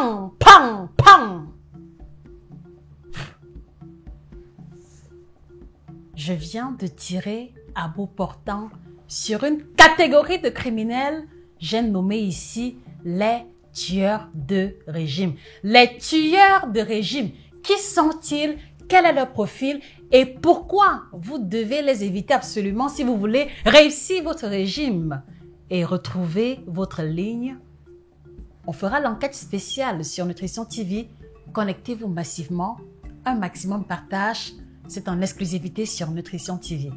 Pam, pam, pam. Je viens de tirer à bout portant sur une catégorie de criminels, j'ai nommé ici les tueurs de régime. Les tueurs de régime, qui sont-ils? Quel est leur profil? Et pourquoi vous devez les éviter absolument si vous voulez réussir votre régime et retrouver votre ligne? On fera l'enquête spéciale sur Nutrition TV. Connectez-vous massivement. Un maximum partage. C'est en exclusivité sur Nutrition TV.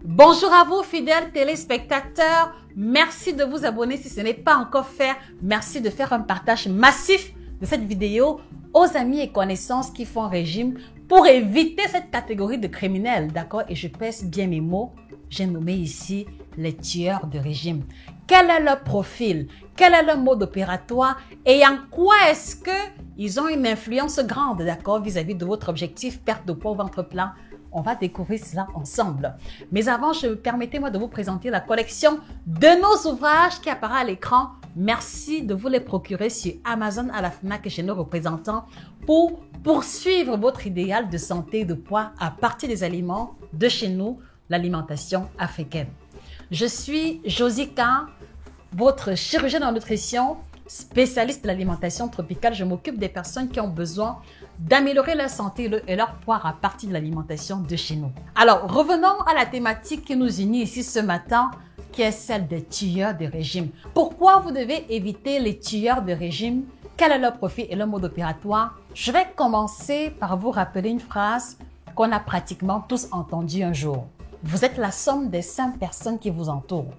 Bonjour à vous, fidèles téléspectateurs. Merci de vous abonner si ce n'est pas encore fait. Merci de faire un partage massif de cette vidéo aux amis et connaissances qui font régime pour éviter cette catégorie de criminels, d'accord? Et je pèse bien mes mots. J'ai nommé ici les tueurs de régime. Quel est leur profil? Quel est leur mode opératoire? Et en quoi est-ce qu'ils ont une influence grande, d'accord, vis-à-vis de votre objectif, perte de poids au ventre plat? On va découvrir cela ensemble. Mais avant, permettez-moi de vous présenter la collection de nos ouvrages qui apparaît à l'écran. Merci de vous les procurer sur Amazon, à la FNAC et chez nos représentants pour poursuivre votre idéal de santé et de poids à partir des aliments de chez nous, l'alimentation africaine. Je suis Josika, votre chirurgienne en nutrition, spécialiste de l'alimentation tropicale. Je m'occupe des personnes qui ont besoin d'améliorer leur santé et leur poids à partir de l'alimentation de chez nous. Alors, revenons à la thématique qui nous unit ici ce matin, qui est celle des tueurs de régime. Pourquoi vous devez éviter les tueurs de régime? Quel est leur profil et leur mode opératoire? Je vais commencer par vous rappeler une phrase qu'on a pratiquement tous entendue un jour. Vous êtes la somme des 5 personnes qui vous entourent.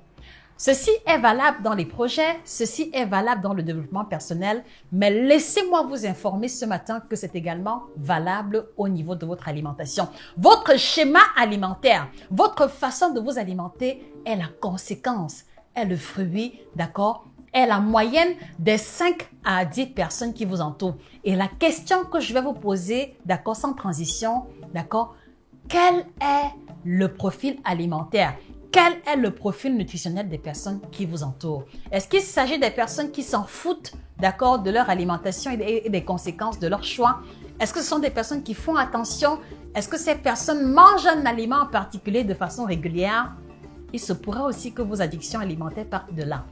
Ceci est valable dans les projets, ceci est valable dans le développement personnel, mais laissez-moi vous informer ce matin que c'est également valable au niveau de votre alimentation. Votre schéma alimentaire, votre façon de vous alimenter est la conséquence, est le fruit, d'accord, est la moyenne des 5 à 10 personnes qui vous entourent. Et la question que je vais vous poser, d'accord, sans transition, d'accord, quel est le profil alimentaire? Quel est le profil nutritionnel des personnes qui vous entourent? Est-ce qu'il s'agit des personnes qui s'en foutent, d'accord, de leur alimentation et des conséquences de leur choix? Est-ce que ce sont des personnes qui font attention? Est-ce que ces personnes mangent un aliment en particulier de façon régulière? Il se pourrait aussi que vos addictions alimentaires partent de là.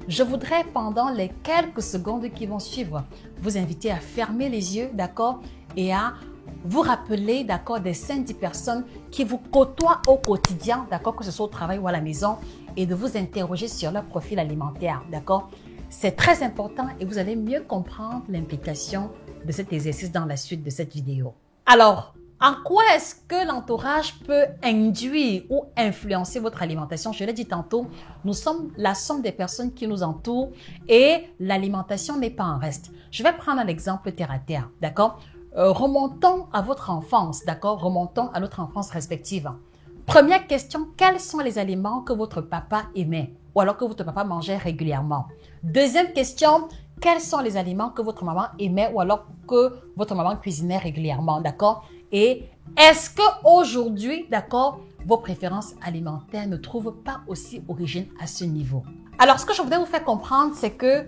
Je voudrais, pendant les quelques secondes qui vont suivre, vous inviter à fermer les yeux, d'accord, et à vous rappeler, d'accord, des 5-10 personnes qui vous côtoient au quotidien, d'accord, que ce soit au travail ou à la maison, et de vous interroger sur leur profil alimentaire, d'accord. C'est très important et vous allez mieux comprendre l'implication de cet exercice dans la suite de cette vidéo. Alors, en quoi est-ce que l'entourage peut induire ou influencer votre alimentation? Je l'ai dit tantôt, nous sommes la somme des personnes qui nous entourent et l'alimentation n'est pas en reste. Je vais prendre un exemple terre à terre, d'accord? Remontons à votre enfance, d'accord? Remontons à notre enfance respective. Première question, quels sont les aliments que votre papa aimait ou alors que votre papa mangeait régulièrement? Deuxième question, quels sont les aliments que votre maman aimait ou alors que votre maman cuisinait régulièrement, d'accord? Et est-ce qu'aujourd'hui, d'accord, vos préférences alimentaires ne trouvent pas aussi origine à ce niveau? Alors, ce que je voudrais vous faire comprendre, c'est que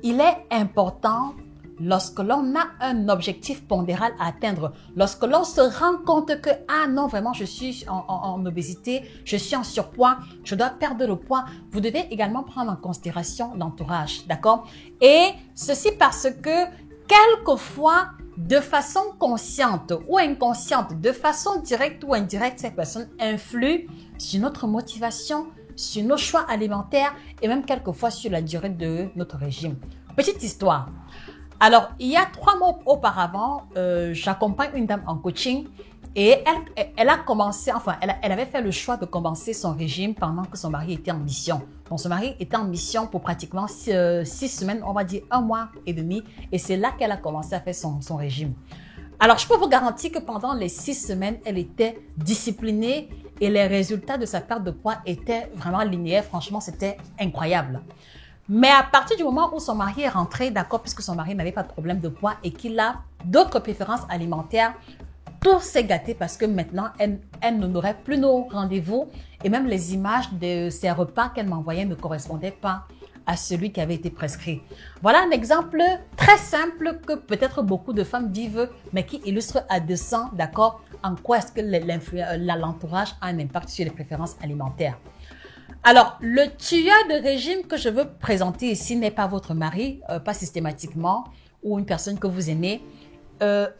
il est important lorsque l'on a un objectif pondéral à atteindre, lorsque l'on se rend compte que, ah non, vraiment, je suis en obésité, je suis en surpoids, je dois perdre le poids, vous devez également prendre en considération l'entourage, d'accord? Et ceci parce que, quelquefois, de façon consciente ou inconsciente, de façon directe ou indirecte, ces personnes influent sur notre motivation, sur nos choix alimentaires et même quelquefois sur la durée de notre régime. Petite histoire. Alors, il y a 3 mois auparavant, j'accompagne une dame en coaching et elle a commencé, enfin, elle avait fait le choix de commencer son régime pendant que son mari était en mission. Donc, son mari était en mission pour pratiquement 6 semaines, on va dire 1 mois et demi, et c'est là qu'elle a commencé à faire son régime. Alors, je peux vous garantir que pendant les 6 semaines, elle était disciplinée et les résultats de sa perte de poids étaient vraiment linéaires. Franchement, c'était incroyable. Mais à partir du moment où son mari est rentré, d'accord, puisque son mari n'avait pas de problème de poids et qu'il a d'autres préférences alimentaires, tout s'est gâté parce que maintenant, elle n'honorait plus nos rendez-vous et même les images de ses repas qu'elle m'envoyait ne correspondaient pas à celui qui avait été prescrit. Voilà un exemple très simple que peut-être beaucoup de femmes vivent, mais qui illustre à dessein, d'accord, en quoi est-ce que l'entourage a un impact sur les préférences alimentaires. Alors, le tueur de régime que je veux présenter ici n'est pas votre mari, pas systématiquement, ou une personne que vous aimez.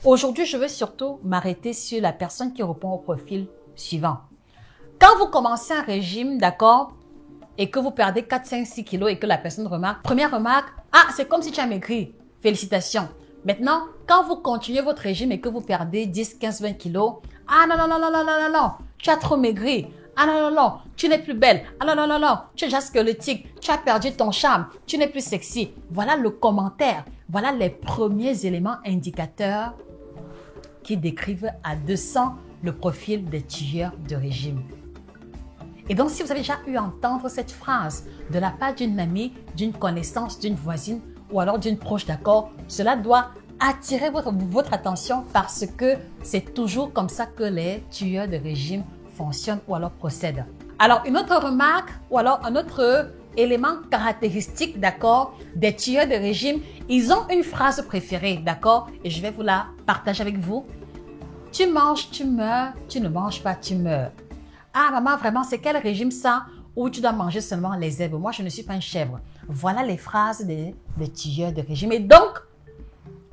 Aujourd'hui, je veux surtout m'arrêter sur la personne qui répond au profil suivant. Quand vous commencez un régime, d'accord, et que vous perdez 4, 5, 6 kilos et que la personne remarque, première remarque, ah, c'est comme si tu as maigri. Félicitations. Maintenant, quand vous continuez votre régime et que vous perdez 10, 15, 20 kilos, ah non, non, non, non, non, non, non, non, tu as trop maigri. Ah non, non, non, tu n'es plus belle. Ah non, non, non, non, tu es déjà squelettique. Tu as perdu ton charme. Tu n'es plus sexy. Voilà le commentaire. Voilà les premiers éléments indicateurs qui décrivent à 200 le profil des tueurs de régime. Et donc, si vous avez déjà eu à entendre cette phrase de la part d'une amie, d'une connaissance, d'une voisine ou alors d'une proche, d'accord, cela doit attirer votre attention parce que c'est toujours comme ça que les tueurs de régime fonctionnent ou alors procèdent. Alors, une autre remarque ou alors un autre élément caractéristique, d'accord, des tueurs de régime, ils ont une phrase préférée, d'accord, et je vais vous la partager avec vous. Tu manges, tu meurs, tu ne manges pas, tu meurs. Ah maman, vraiment, c'est quel régime ça où tu dois manger seulement les herbes? Moi, je ne suis pas une chèvre. Voilà les phrases des tueurs de régime. Et donc,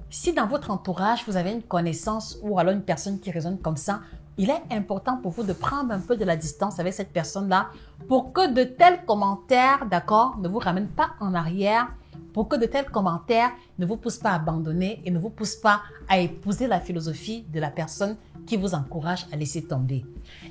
si dans votre entourage, vous avez une connaissance ou alors une personne qui raisonne comme ça, il est important pour vous de prendre un peu de la distance avec cette personne-là pour que de tels commentaires, d'accord, ne vous ramènent pas en arrière, pour que de tels commentaires ne vous poussent pas à abandonner et ne vous poussent pas à épouser la philosophie de la personne qui vous encourage à laisser tomber.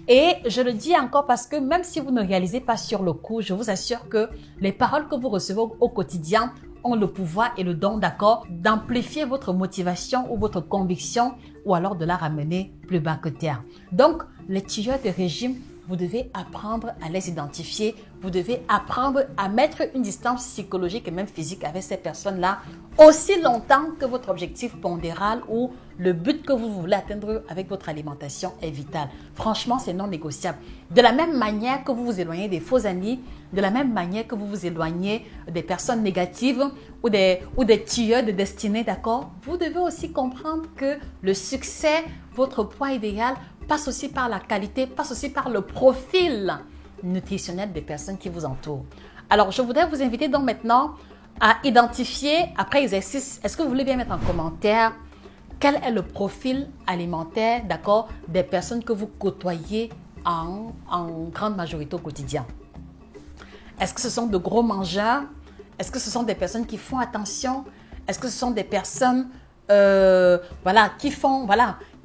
Et je le dis encore parce que même si vous ne réalisez pas sur le coup, je vous assure que les paroles que vous recevez au quotidien ont le pouvoir et le don, d'accord, d'amplifier votre motivation ou votre conviction ou alors de la ramener plus bas que terre. Donc, les tueurs de régime, vous devez apprendre à les identifier. Vous devez apprendre à mettre une distance psychologique et même physique avec ces personnes-là aussi longtemps que votre objectif pondéral ou le but que vous voulez atteindre avec votre alimentation est vital. Franchement, c'est non négociable. De la même manière que vous vous éloignez des faux amis, de la même manière que vous vous éloignez des personnes négatives ou des tueurs de destinée, d'accord? Vous devez aussi comprendre que le succès, votre poids idéal, passe aussi par la qualité, passe aussi par le profil nutritionnel des personnes qui vous entourent. Alors, je voudrais vous inviter donc maintenant à identifier, après exercice, est-ce que vous voulez bien mettre en commentaire quel est le profil alimentaire, d'accord, des personnes que vous côtoyez en grande majorité au quotidien? Est-ce que ce sont de gros mangeurs? Est-ce que ce sont des personnes qui font attention? Est-ce que ce sont des personnes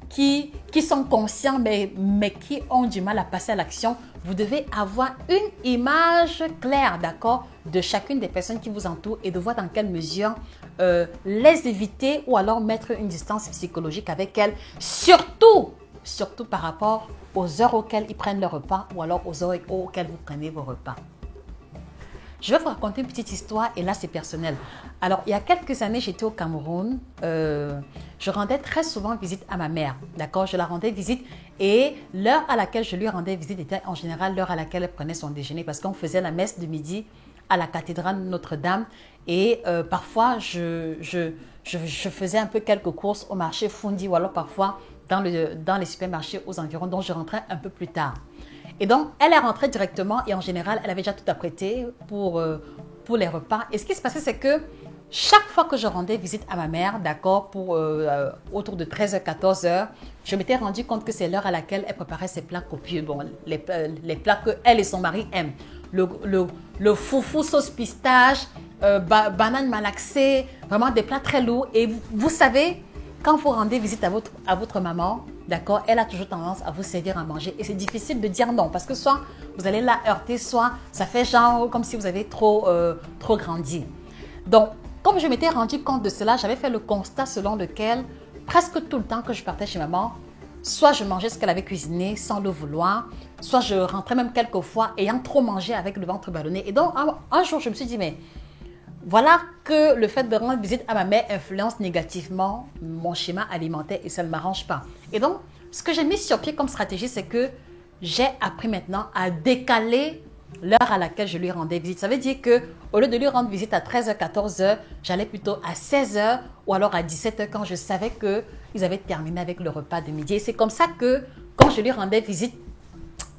qui sont conscients mais qui ont du mal à passer à l'action? Vous devez avoir une image claire, d'accord, de chacune des personnes qui vous entourent et de voir dans quelle mesure les éviter ou alors mettre une distance psychologique avec elles, surtout par rapport aux heures auxquelles ils prennent leur repas ou alors aux heures auxquelles vous prenez vos repas. Je vais vous raconter une petite histoire et là, c'est personnel. Alors, il y a quelques années, j'étais au Cameroun. Je rendais très souvent visite à ma mère. D'accord? Je la rendais visite et l'heure à laquelle je lui rendais visite était en général l'heure à laquelle elle prenait son déjeuner parce qu'on faisait la messe de midi à la cathédrale Notre-Dame. Et parfois, je faisais un peu quelques courses au marché Fundi ou alors parfois dans les supermarchés aux environs, donc je rentrais un peu plus tard. Et donc, elle est rentrée directement et en général, elle avait déjà tout apprêté pour les repas. Et ce qui se passait, c'est que chaque fois que je rendais visite à ma mère, d'accord, pour autour de 13h, 14h, je m'étais rendu compte que c'est l'heure à laquelle elle préparait ses plats copieux. Bon, les plats que elle et son mari aiment. Le foufou sauce pistache, banane malaxée, vraiment des plats très lourds. Et vous savez, quand vous rendez visite à votre maman, d'accord, elle a toujours tendance à vous servir à manger et c'est difficile de dire non parce que soit vous allez la heurter, soit ça fait genre comme si vous avez trop grandi. Donc, comme je m'étais rendu compte de cela, j'avais fait le constat selon lequel presque tout le temps que je partais chez maman, soit je mangeais ce qu'elle avait cuisiné sans le vouloir, soit je rentrais même quelques fois ayant trop mangé avec le ventre ballonné. Et donc, un jour, je me suis dit, mais Voilà que le fait de rendre visite à ma mère influence négativement mon schéma alimentaire et ça ne m'arrange pas. Et donc, ce que j'ai mis sur pied comme stratégie, c'est que j'ai appris maintenant à décaler l'heure à laquelle je lui rendais visite. Ça veut dire que au lieu de lui rendre visite à 13h, 14h, j'allais plutôt à 16h ou alors à 17h quand je savais qu'ils avaient terminé avec le repas de midi. Et c'est comme ça que quand je lui rendais visite,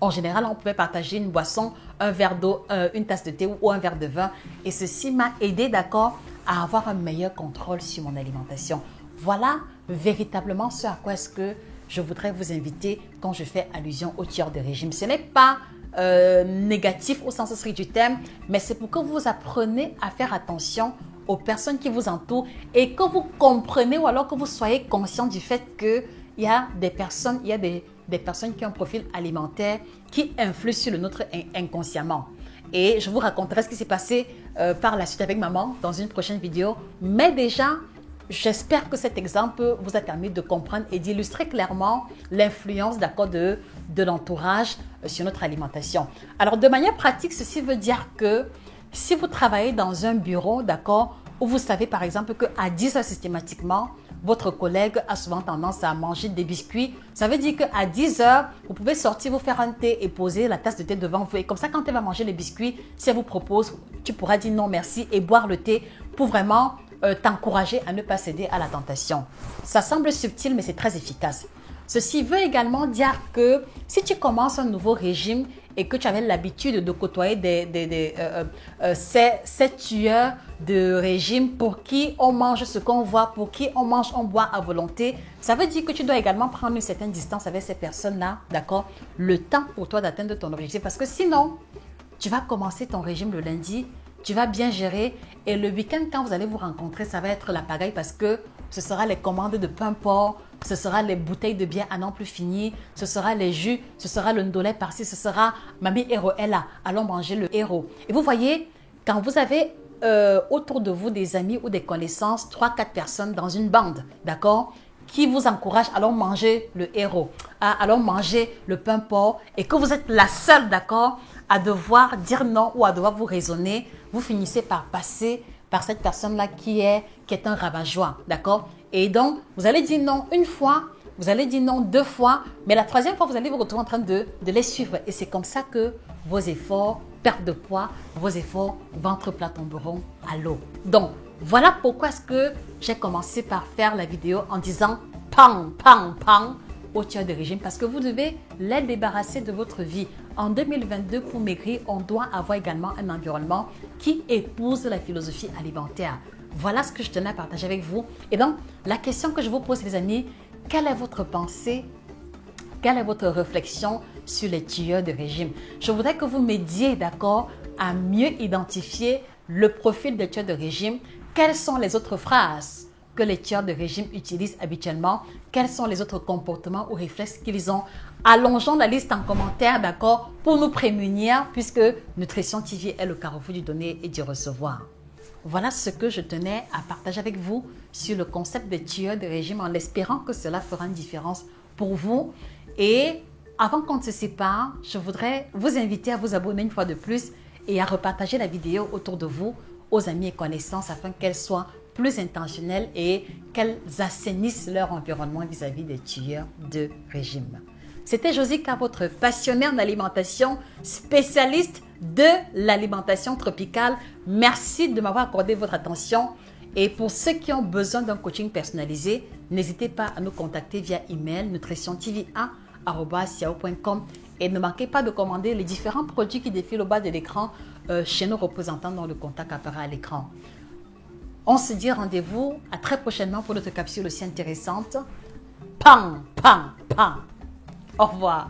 en général, on pouvait partager une boisson, un verre d'eau, une tasse de thé ou un verre de vin. Et ceci m'a aidé, d'accord, à avoir un meilleur contrôle sur mon alimentation. Voilà véritablement ce à quoi est-ce que je voudrais vous inviter quand je fais allusion au tueur de régime. Ce n'est pas négatif au sens strict du terme, mais c'est pour que vous appreniez à faire attention aux personnes qui vous entourent et que vous compreniez ou alors que vous soyez conscient du fait qu'il y a des personnes, des personnes qui ont un profil alimentaire qui influent sur le nôtre inconsciemment. Et je vous raconterai ce qui s'est passé par la suite avec maman dans une prochaine vidéo. Mais déjà, j'espère que cet exemple vous a permis de comprendre et d'illustrer clairement l'influence de l'entourage sur notre alimentation. Alors, de manière pratique, ceci veut dire que si vous travaillez dans un bureau, d'accord, où vous savez par exemple qu'à 10 heures systématiquement, votre collègue a souvent tendance à manger des biscuits. Ça veut dire qu'à 10 heures, vous pouvez sortir, vous faire un thé et poser la tasse de thé devant vous. Et comme ça, quand elle va manger les biscuits, si elle vous propose, tu pourras dire non merci et boire le thé pour vraiment t'encourager à ne pas céder à la tentation. Ça semble subtil, mais c'est très efficace. Ceci veut également dire que si tu commences un nouveau régime et que tu avais l'habitude de côtoyer ces tueurs de régime pour qui on mange ce qu'on voit, pour qui on mange, on boit à volonté, ça veut dire que tu dois également prendre une certaine distance avec ces personnes-là, d'accord? Le temps pour toi d'atteindre ton objectif parce que sinon, tu vas commencer ton régime le lundi, tu vas bien gérer et le week-end, quand vous allez vous rencontrer, ça va être la pagaille parce que ce sera les commandes de pain porc, ce sera les bouteilles de bière à n'en plus finir, ce sera les jus, ce sera le ndolé par-ci, ce sera Mamie Héros est là, allons manger le héros. Et vous voyez, quand vous avez autour de vous des amis ou des connaissances, 3-4 personnes dans une bande, d'accord, qui vous encouragent, allons manger le héros, allons manger le pain porc et que vous êtes la seule, d'accord, à devoir dire non ou à devoir vous raisonner, vous finissez par passer par cette personne-là qui est un rabat-joie, d'accord? Et donc, vous allez dire non une fois, vous allez dire non 2 fois, mais la 3e fois, vous allez vous retrouver en train de les suivre. Et c'est comme ça que vos efforts, perte de poids, vos efforts, ventre plat tomberont à l'eau. Donc, voilà pourquoi est-ce que j'ai commencé par faire la vidéo en disant « pam, pam, pam » au tueur de régime parce que vous devez les débarrasser de votre vie. En 2022, pour maigrir, on doit avoir également un environnement qui épouse la philosophie alimentaire. Voilà ce que je tenais à partager avec vous. Et donc, la question que je vous pose, les amis, quelle est votre pensée? Quelle est votre réflexion sur les tueurs de régime? Je voudrais que vous m'aidiez, d'accord, à mieux identifier le profil des tueurs de régime. Quelles sont les autres phrases que les tueurs de régime utilisent habituellement? Quels sont les autres comportements ou réflexes qu'ils ont? Allongeons la liste en commentaire, d'accord, pour nous prémunir, puisque Nutrition TV est le carrefour du donner et du recevoir. Voilà ce que je tenais à partager avec vous sur le concept des tueurs de régime en espérant que cela fera une différence pour vous. Et avant qu'on ne se sépare, je voudrais vous inviter à vous abonner une fois de plus et à repartager la vidéo autour de vous aux amis et connaissances afin qu'elle soit plus intentionnelle et qu'elles assainissent leur environnement vis-à-vis des tueurs de régime. C'était Josica, votre passionnée en alimentation, spécialiste de l'alimentation tropicale. Merci de m'avoir accordé votre attention. Et pour ceux qui ont besoin d'un coaching personnalisé, n'hésitez pas à nous contacter via email nutritiontv1@yahoo.com et ne manquez pas de commander les différents produits qui défilent au bas de l'écran chez nos représentants dont le contact apparaît à l'écran. On se dit rendez-vous à très prochainement pour notre capsule aussi intéressante. Pam, pam, pam. Au revoir.